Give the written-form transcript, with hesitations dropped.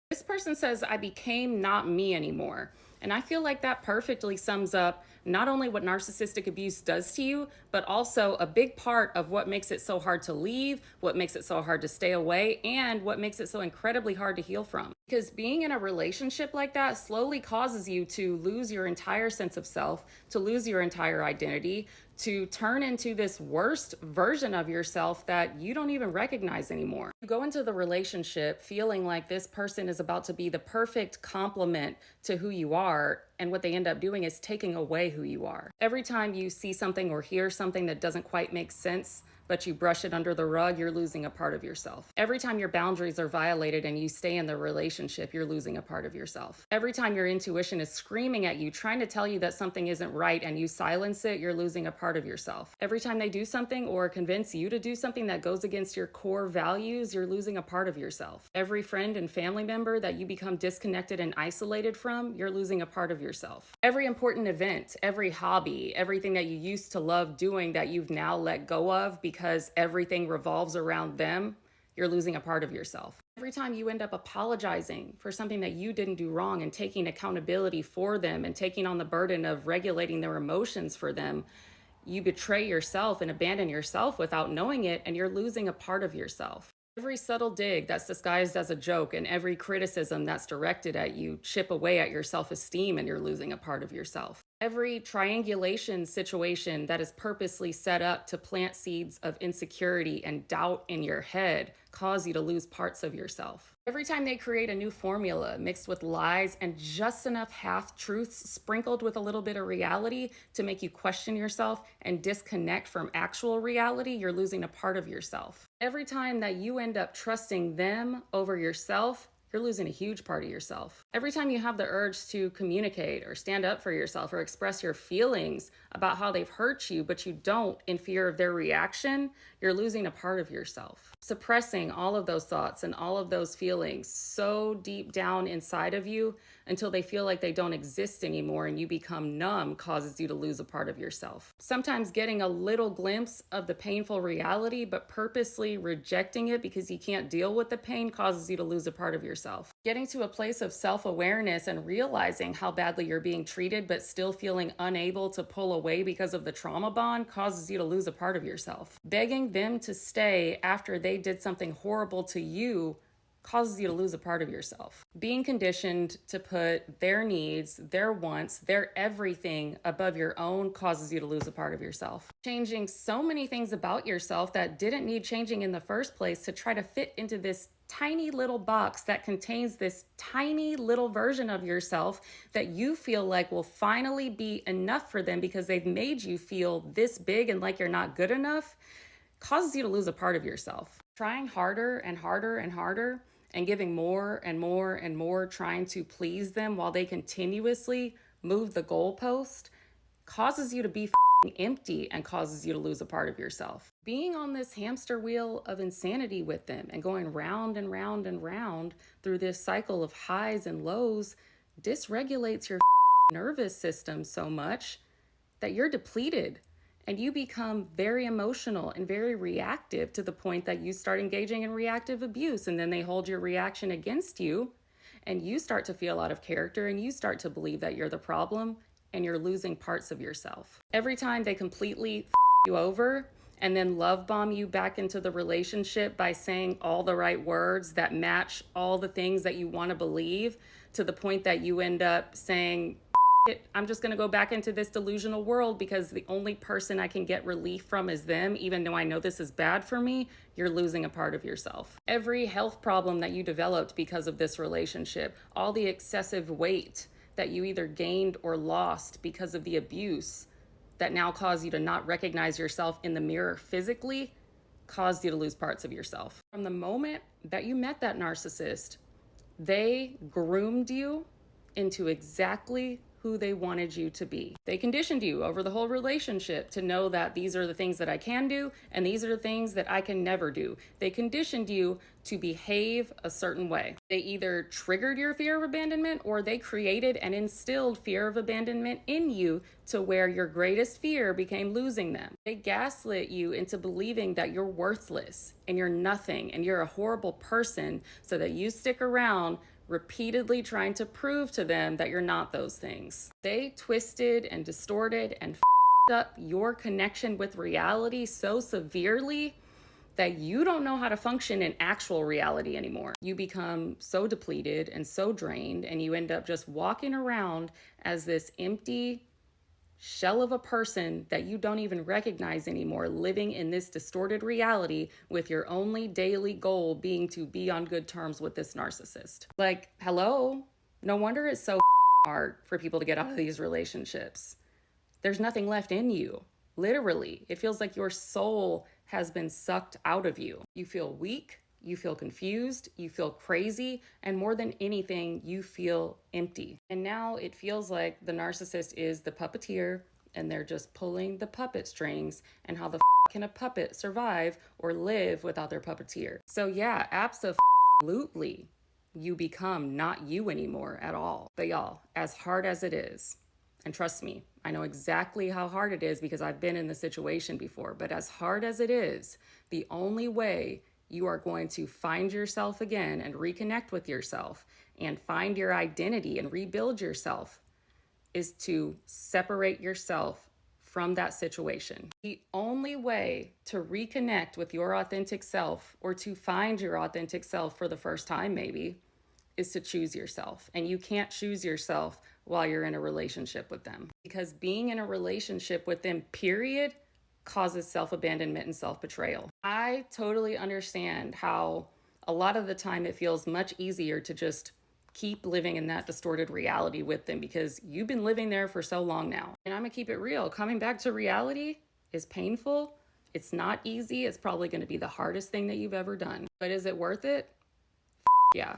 This person says, I became not me anymore. And I feel like that perfectly sums up not only what narcissistic abuse does to you, but also a big part of what makes it so hard to leave, what makes it so hard to stay away, and what makes it so incredibly hard to heal from. Because being in a relationship like that slowly causes you to lose your entire sense of self, to lose your entire identity, to turn into this worst version of yourself that you don't even recognize anymore. You go into the relationship feeling like this person is about to be the perfect complement to who you are, and what they end up doing is taking away who you are. Every time you see something or hear something that doesn't quite make sense, but you brush it under the rug, you're losing a part of yourself. Every time your boundaries are violated and you stay in the relationship, you're losing a part of yourself. Every time your intuition is screaming at you, trying to tell you that something isn't right, and you silence it, you're losing a part of yourself. Every time they do something or convince you to do something that goes against your core values, you're losing a part of yourself. Every friend and family member that you become disconnected and isolated from, you're losing a part of yourself. Every important event, every hobby, everything that you used to love doing that you've now let go of because everything revolves around them, you're losing a part of yourself. Every time you end up apologizing for something that you didn't do wrong and taking accountability for them and taking on the burden of regulating their emotions for them, you betray yourself and abandon yourself without knowing it, and you're losing a part of yourself. Every subtle dig that's disguised as a joke and every criticism that's directed at you chip away at your self-esteem, and you're losing a part of yourself. Every triangulation situation that is purposely set up to plant seeds of insecurity and doubt in your head cause you to lose parts of yourself. Every time they create a new formula mixed with lies and just enough half-truths sprinkled with a little bit of reality to make you question yourself and disconnect from actual reality, you're losing a part of yourself. Every time that you end up trusting them over yourself, you're losing a huge part of yourself. Every time you have the urge to communicate or stand up for yourself or express your feelings about how they've hurt you, but you don't in fear of their reaction, you're losing a part of yourself. Suppressing all of those thoughts and all of those feelings so deep down inside of you until they feel like they don't exist anymore and you become numb causes you to lose a part of yourself. Sometimes getting a little glimpse of the painful reality but purposely rejecting it because you can't deal with the pain causes you to lose a part of yourself. Getting to a place of self-awareness and realizing how badly you're being treated but still feeling unable to pull away because of the trauma bond causes you to lose a part of yourself. Begging them to stay after they did something horrible to you causes you to lose a part of yourself. Being conditioned to put their needs, their wants, their everything above your own causes you to lose a part of yourself. Changing so many things about yourself that didn't need changing in the first place to try to fit into this tiny little box that contains this tiny little version of yourself that you feel like will finally be enough for them because they've made you feel this big and like you're not good enough, causes you to lose a part of yourself. Trying harder and harder and harder and giving more and more and more, trying to please them while they continuously move the goalpost, causes you to be empty and causes you to lose a part of yourself. Being on this hamster wheel of insanity with them and going round and round and round through this cycle of highs and lows dysregulates your nervous system so much that you're depleted. And you become very emotional and very reactive to the point that you start engaging in reactive abuse. And then they hold your reaction against you and you start to feel out of character and you start to believe that you're the problem and you're losing parts of yourself. Every time they completely you over and then love bomb you back into the relationship by saying all the right words that match all the things that you want to believe to the point that you end up saying, I'm just going to go back into this delusional world because the only person I can get relief from is them, even though I know this is bad for me, you're losing a part of yourself. Every health problem that you developed because of this relationship, all the excessive weight that you either gained or lost because of the abuse that now cause you to not recognize yourself in the mirror physically, caused you to lose parts of yourself. From the moment that you met that narcissist, they groomed you into exactly who they wanted you to be. They conditioned you over the whole relationship to know that these are the things that I can do and these are the things that I can never do. They conditioned you to behave a certain way. They either triggered your fear of abandonment or they created and instilled fear of abandonment in you to where your greatest fear became losing them. They gaslit you into believing that you're worthless and you're nothing and you're a horrible person so that you stick around repeatedly trying to prove to them that you're not those things. They twisted and distorted and up your connection with reality so severely that you don't know how to function in actual reality anymore. You become so depleted and so drained, and you end up just walking around as this empty shell of a person that you don't even recognize anymore, living in this distorted reality with your only daily goal being to be on good terms with this narcissist. Like, hello? No wonder it's so hard for people to get out of these relationships. There's nothing left in you. Literally, it feels like your soul has been sucked out of you. You feel weak, you feel confused, you feel crazy, and more than anything, you feel empty. And now it feels like the narcissist is the puppeteer and they're just pulling the puppet strings, and how the can a puppet survive or live without their puppeteer? So yeah, absolutely, you become not you anymore at all. But y'all, as hard as it is, and trust me, I know exactly how hard it is because I've been in the situation before, but as hard as it is, the only way you are going to find yourself again and reconnect with yourself and find your identity and rebuild yourself is to separate yourself from that situation. The only way to reconnect with your authentic self, or to find your authentic self for the first time maybe, is to choose yourself. And you can't choose yourself while you're in a relationship with them, because being in a relationship with them, period, causes self-abandonment and self-betrayal. I totally understand how a lot of the time it feels much easier to just keep living in that distorted reality with them because you've been living there for so long now. And I'm gonna keep it real. Coming back to reality is painful. It's not easy. It's probably gonna be the hardest thing that you've ever done. But is it worth it? Yeah.